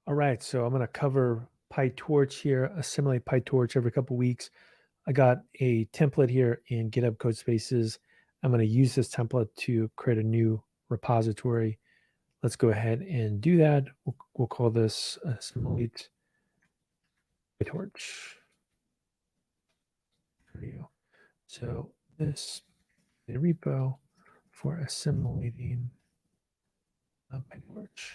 All right, so I'm going to cover PyTorch here, Assimilate PyTorch every couple weeks. I got a template here in GitHub Codespaces. I'm going to use this template to create a new repository. Let's go ahead and do that. We'll call this Assimilate PyTorch. There we go. So this is a repo for assimilating PyTorch.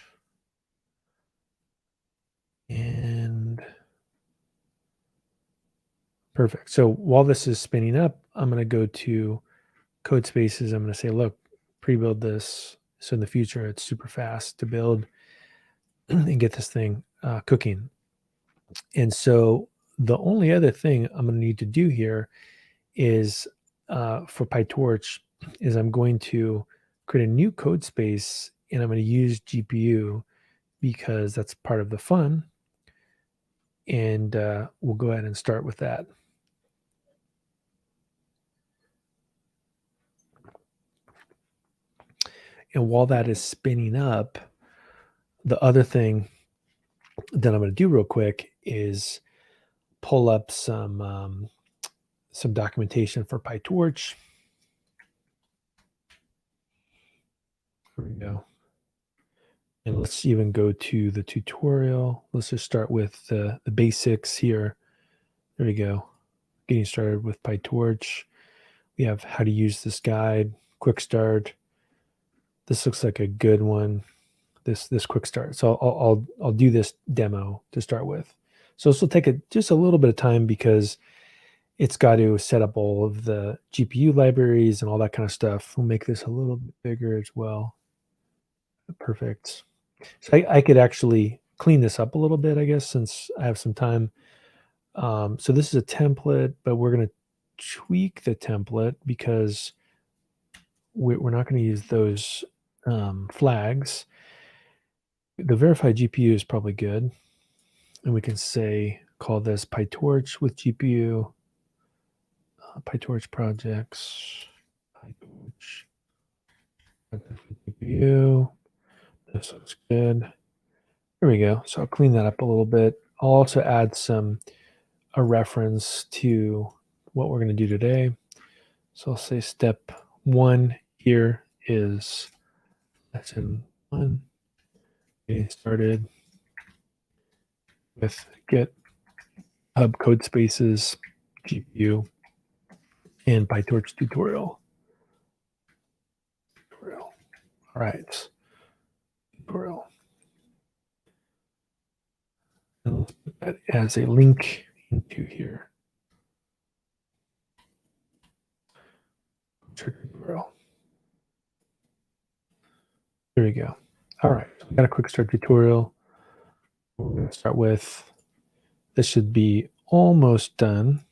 And perfect. So while this is spinning up, I'm going to go to Codespaces. I'm going to say, look, pre-build this. So in the future, it's super fast to build and get this thing cooking. And so the only other thing I'm going to need to do here is for PyTorch is I'm going to create a new code space and I'm going to use GPU because that's part of the fun. And we'll go ahead and start with that. And while that is spinning up, the other thing that I'm going to do real quick is pull up some documentation for PyTorch. Here we go. And let's even go to the tutorial. Let's just start with the basics here. There we go. Getting started with PyTorch. We have how to use this guide, quick start. This looks like a good one. This quick start. So I'll do this demo to start with. So this will take just a little bit of time because it's got to set up all of the GPU libraries and all that kind of stuff. We'll make this a little bit bigger as well. Perfect. So I could actually clean this up a little bit, I guess, since I have some time. So this is a template, but we're going to tweak the template because we're not going to use those flags. The verified GPU is probably good. And we can say, call this PyTorch with GPU, PyTorch projects, PyTorch with GPU. This looks good. There we go. So I'll clean that up a little bit. I'll also add a reference to what we're going to do today. So I'll say step 1 here is lesson 1. Getting started with GitHub Codespaces, GPU, and PyTorch tutorial. All right. Tutorial. And let's put that as a link into here. Tutorial. There we go. All right, so we got a quick start tutorial. We're going to start with, this should be almost done.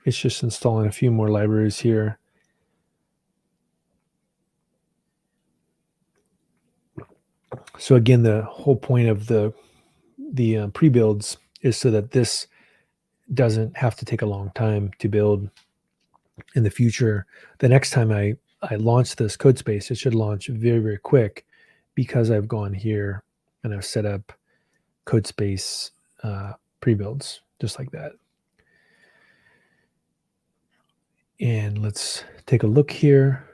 It's just installing a few more libraries here. So again, the whole point of the pre-builds is so that this doesn't have to take a long time to build in the future. The next time I launch this code space, it should launch very, very quick because I've gone here and I've set up code space pre-builds just like that. And let's take a look here.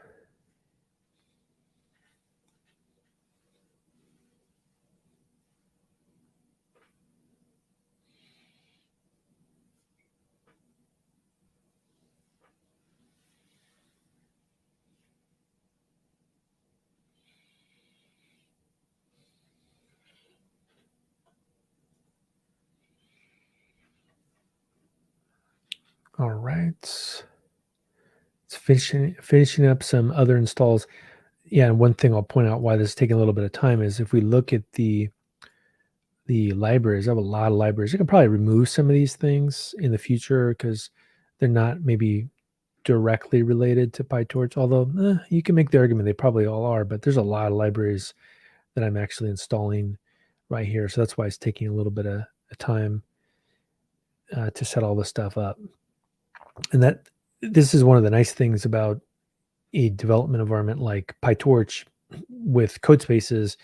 All right. It's finishing up some other installs. Yeah, and one thing I'll point out why this is taking a little bit of time is if we look at the libraries, I have a lot of libraries. I can probably remove some of these things in the future because they're not maybe directly related to PyTorch, although you can make the argument they probably all are, but there's a lot of libraries that I'm actually installing right here. So that's why it's taking a little bit of time to set all this stuff up. And this is one of the nice things about a development environment like PyTorch with code spaces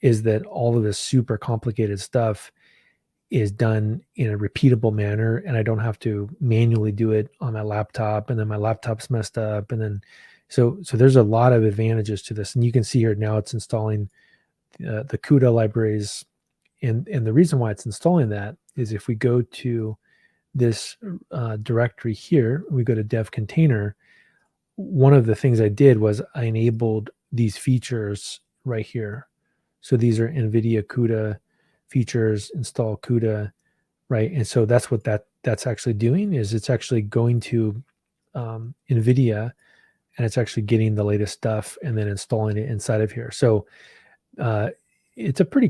is that all of this super complicated stuff is done in a repeatable manner, and I don't have to manually do it on my laptop, and then my laptop's messed up, and then so there's a lot of advantages to this. And you can see here now it's installing the CUDA libraries, and the reason why it's installing that is if we go to this directory here, we go to dev container. One of the things I did was I enabled these features right here. So these are NVIDIA CUDA features, install CUDA, right? And so that's what that's actually doing, is it's actually going to NVIDIA, and it's actually getting the latest stuff and then installing it inside of here. So it's a pretty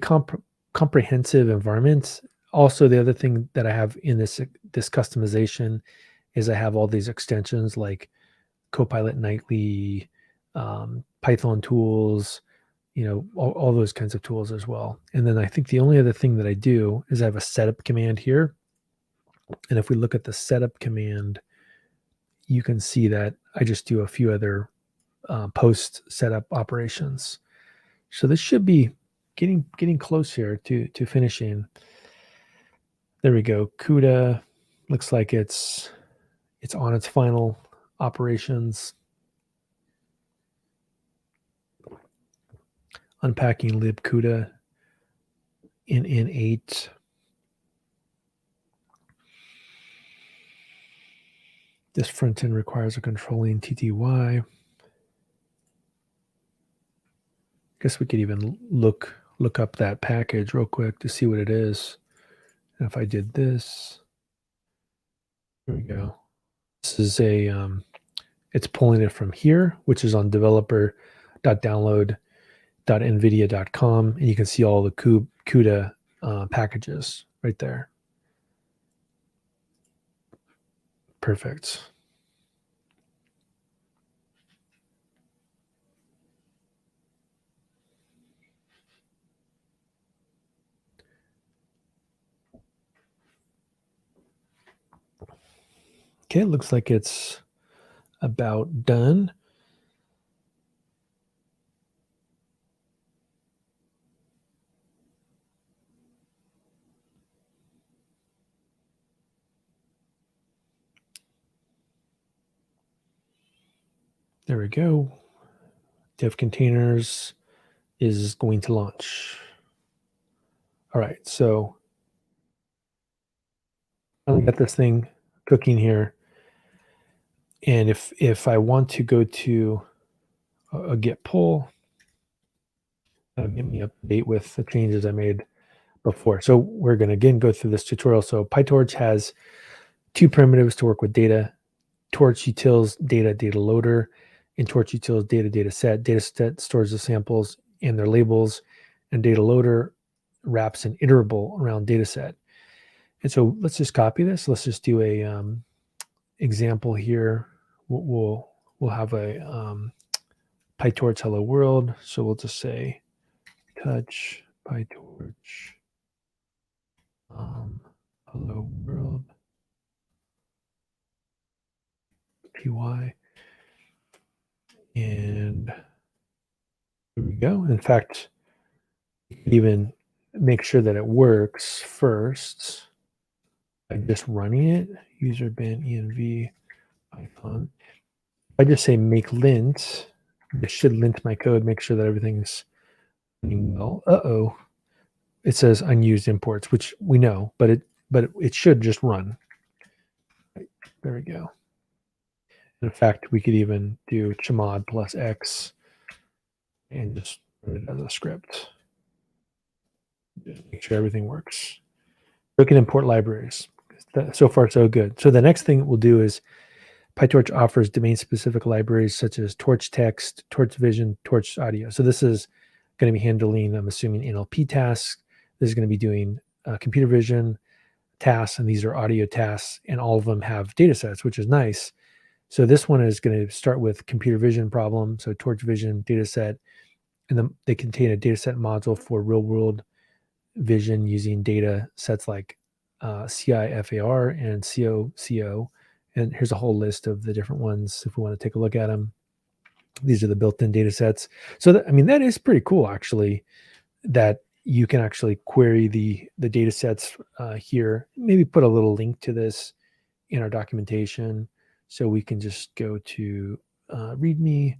comprehensive environment. Also, the other thing that I have in this customization is I have all these extensions like Copilot Nightly, Python tools, all those kinds of tools as well. And then I think the only other thing that I do is I have a setup command here. And if we look at the setup command, you can see that I just do a few other post setup operations. So this should be getting close here to finishing. There we go. CUDA looks like it's on its final operations. Unpacking libcuda in 8. This front end requires a controlling TTY. Guess we could even look up that package real quick to see what it is. And if I did this, there we go. This is it's pulling it from here, which is on developer.download.nvidia.com, and you can see all the CUDA packages right there. Perfect. Okay, it looks like it's about done. There we go. Dev containers is going to launch. All right, so I'll get this thing cooking here. And if I want to go to a git pull, that'll get me up to date with the changes I made before. So we're going to again go through this tutorial. So PyTorch has 2 primitives to work with data. Torch utils data loader, and Torch utils data set. Data set stores the samples and their labels, and data loader wraps an iterable around data set. And so let's just copy this. Let's just do a example here. We'll have a PyTorch hello world. So we'll just say touch PyTorch hello world py, and there we go. In fact, you can even make sure that it works first by just running it. User bin env python. If I just say make lint, this should lint my code, make sure that everything's running well. It says unused imports, which we know, but it should just run. There we go. In fact, we could even do chmod plus x and just run it as a script. Just make sure everything works. We can import libraries. So far, so good. So the next thing we'll do is PyTorch offers domain-specific libraries such as Torch Text, Torch Vision, Torch Audio. So this is going to be handling, I'm assuming, NLP tasks. This is going to be doing computer vision tasks, and these are audio tasks, and all of them have data sets, which is nice. So this one is going to start with computer vision problem. So Torch Vision data set, and then they contain a data set module for real-world vision using data sets like CIFAR and COCO. And here's a whole list of the different ones if we want to take a look at them. These are the built-in data sets. So that is pretty cool, actually. that you can actually query the data sets here. Maybe put a little link to this in our documentation. So we can just go to README.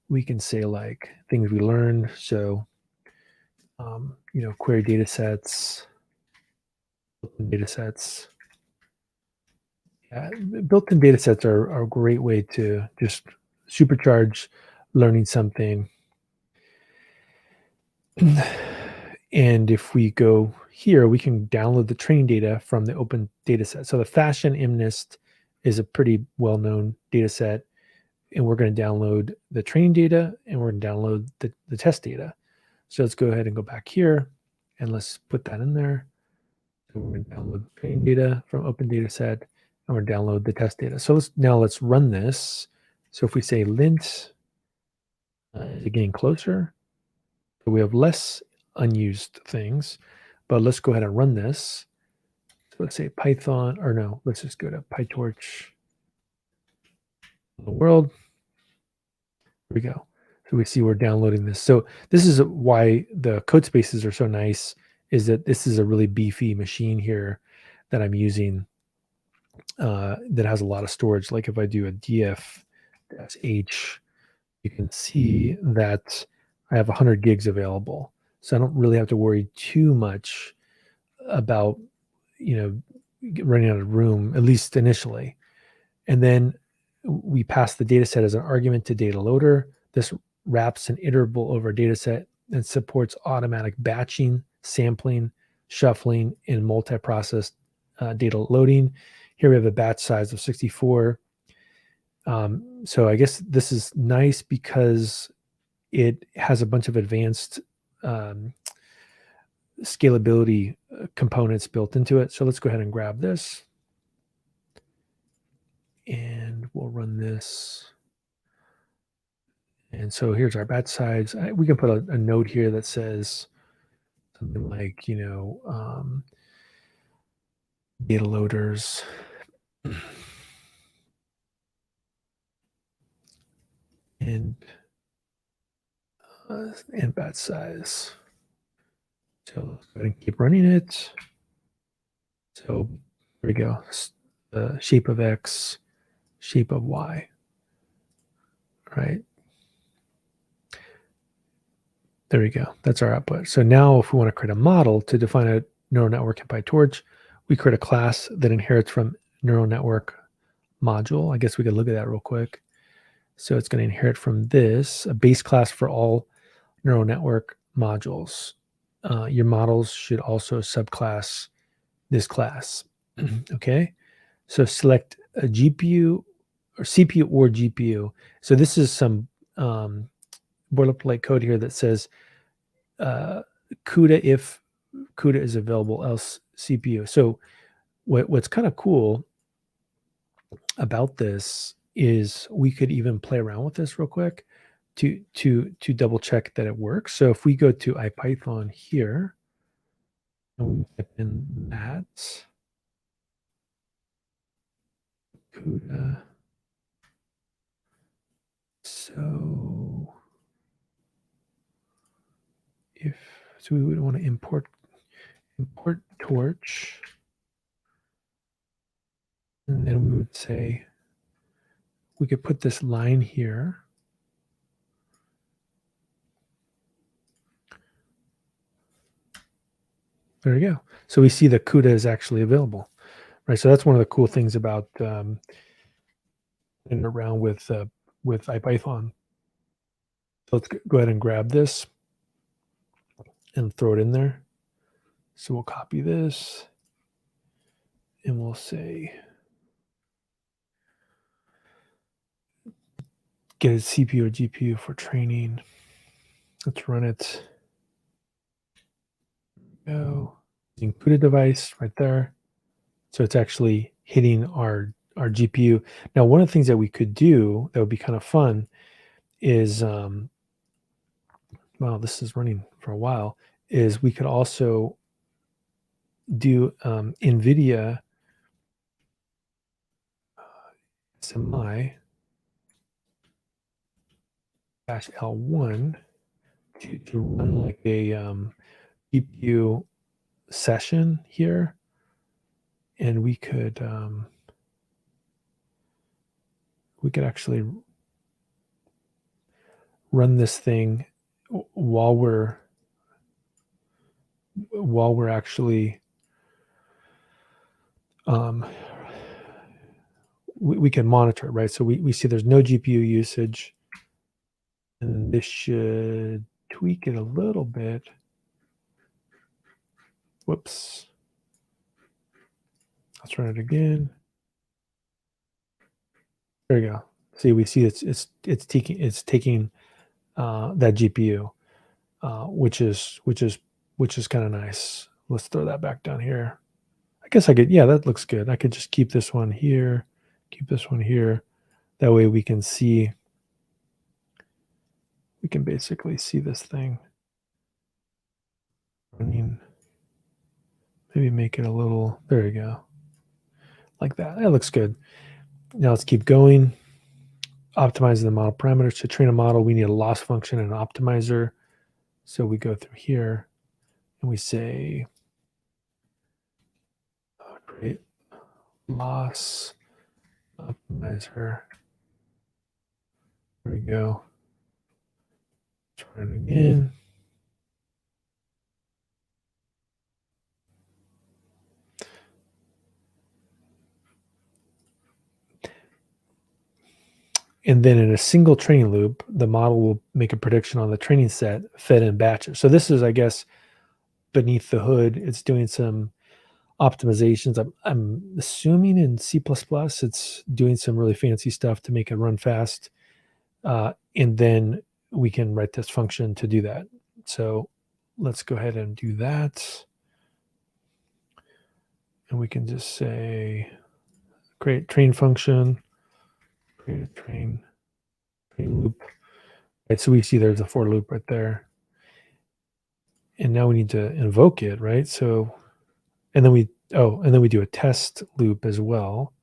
We can say like things we learned. So, query data sets, data sets. Yeah, built-in data sets are a great way to just supercharge learning something. And if we go here, we can download the training data from the open data set. So the fashion MNIST is a pretty well-known data set, and we're going to download the training data and we're going to download the test data. So let's go ahead and go back here and let's put that in there. So we're going to download the training data from open data set and we're going to download the test data. So let's run this. So if we say lint, is it getting closer? So we have less unused things, but let's go ahead and run this. So let's say Python, or no, let's just go to PyTorch the world. Here we go. So we see we're downloading this. So this is why the code spaces are so nice, is that this is a really beefy machine here that I'm using that has a lot of storage. Like if I do a df-h, you can see that I have 100 gigs available. So I don't really have to worry too much about, running out of room, at least initially. And then we pass the data set as an argument to data loader. This wraps an iterable over a data set and supports automatic batching, sampling, shuffling, and multi-process data loading. Here we have a batch size of 64. So I guess this is nice because it has a bunch of advanced scalability components built into it. So let's go ahead and grab this. And we'll run this. And so here's our batch size. We can put a note here that says something like, data loaders. And batch size. So let's go ahead and keep running it. So here we go. The shape of X, shape of Y, right? There we go. That's our output. So now if we want to create a model to define a neural network in PyTorch, we create a class that inherits from neural network module. I guess we could look at that real quick. So it's going to inherit from this, a base class for all neural network modules. Your models should also subclass this class. Okay. So select a GPU or CPU or GPU. So this is some boilerplate code here that says CUDA if CUDA is available, else CPU. So what's kind of cool about this is we could even play around with this real quick to double check that it works. So if we go to IPython here and we type in that CUDA, so we would want to import torch, and then we would say we could put this line here. There we go. So we see that CUDA is actually available, right? So that's one of the cool things about and around with IPython. So let's go ahead and grab this and throw it in there. So we'll copy this and we'll say get a CPU or GPU for training. Let's run it. Go. CUDA device right there. So it's actually hitting our GPU. Now, one of the things that we could do that would be kind of fun is, well, this is running for a while, is we could also do NVIDIA semi-L1 to run like a GPU session here, and we could actually run this thing while we're actually we can monitor it, right? So we see there's no GPU usage, and this should tweak it a little bit. Whoops. Let's run it again. There you go. See, we see it's taking that GPU, which is kind of nice. Let's throw that back down here. I guess I could, yeah, that looks good. I could just keep this one here, keep this one here. That way we can basically see this thing running. Maybe make it a little, there you go. Like that. That looks good. Now let's keep going. Optimizing the model parameters. To train a model, we need a loss function and an optimizer. So we go through here and we say, create loss optimizer. There we go. Try it again. And then in a single training loop, the model will make a prediction on the training set fed in batches. So this is, I guess, beneath the hood. It's doing some optimizations. I'm assuming in C++ it's doing some really fancy stuff to make it run fast. And then we can write this function to do that. So let's go ahead and do that. And we can just say, create train function, create a train loop. Right, so we see there's a for loop right there. And now we need to invoke it, right? So, and then we do a test loop as well.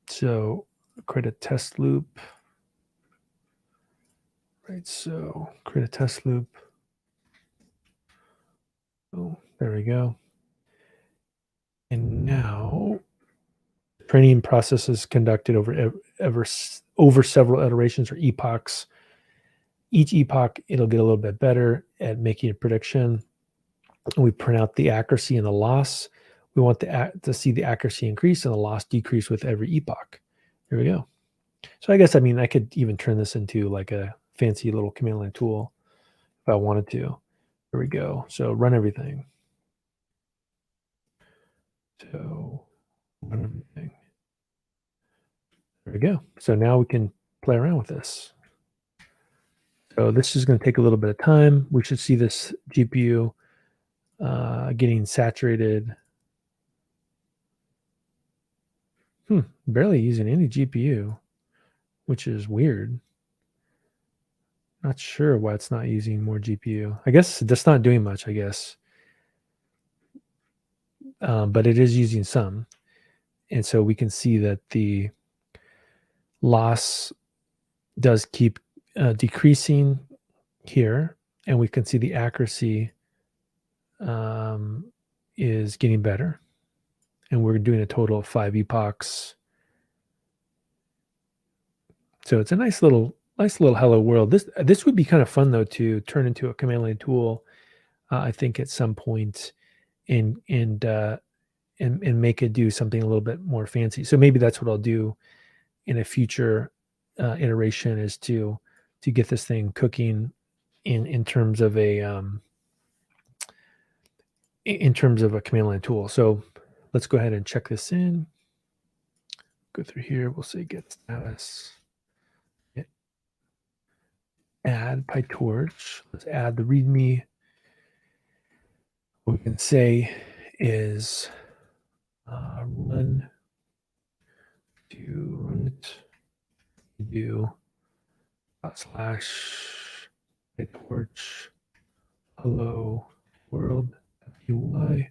So create a test loop. Right, so create a test loop. Oh, there we go. And now training process is conducted over several iterations or epochs. Each epoch, it'll get a little bit better at making a prediction. And we print out the accuracy and the loss. We want to see the accuracy increase and the loss decrease with every epoch. There we go. So I guess, I mean, I could even turn this into like a fancy little command line tool if I wanted to. There we go. So run everything. So run everything. There we go. So now we can play around with this. So this is going to take a little bit of time. We should see this GPU getting saturated. Barely using any GPU, which is weird. Not sure why it's not using more GPU. I guess that's not doing much, I guess. But it is using some. And so we can see that the loss does keep decreasing here. And we can see the accuracy is getting better. And we're doing a total of 5 epochs. So it's a nice little hello world. This would be kind of fun though to turn into a command line tool. I think at some point, and make it do something a little bit more fancy. So maybe that's what I'll do in a future iteration, is to get this thing cooking in terms of a command line tool. So let's go ahead and check this in. Go through here. We'll say get status. Add PyTorch. Let's add the README. What we can say is run it. Do / PyTorch hello world UI.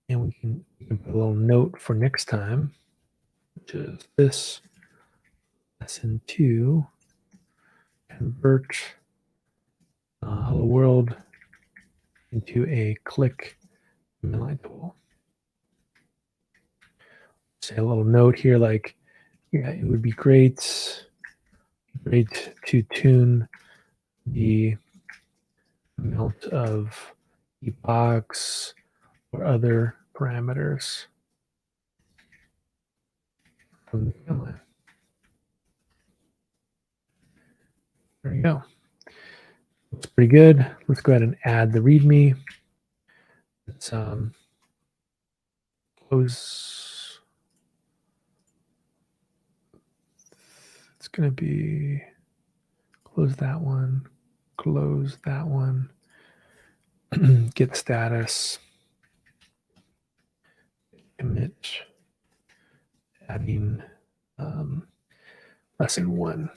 And we can put a little note for next time, which is this lesson 2. Convert hello world into a click command line tool. Say a little note here, like, yeah, it would be great to tune the amount of epochs or other parameters from the command line. There you go. Looks pretty good. Let's go ahead and add the README. Let's close. It's going to be close that one, close that one, get status, commit, adding lesson 1.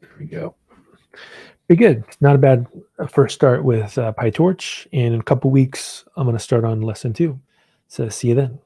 There we go. Pretty good. Not a bad first start with PyTorch. And in a couple weeks, I'm going to start on lesson 2. So see you then.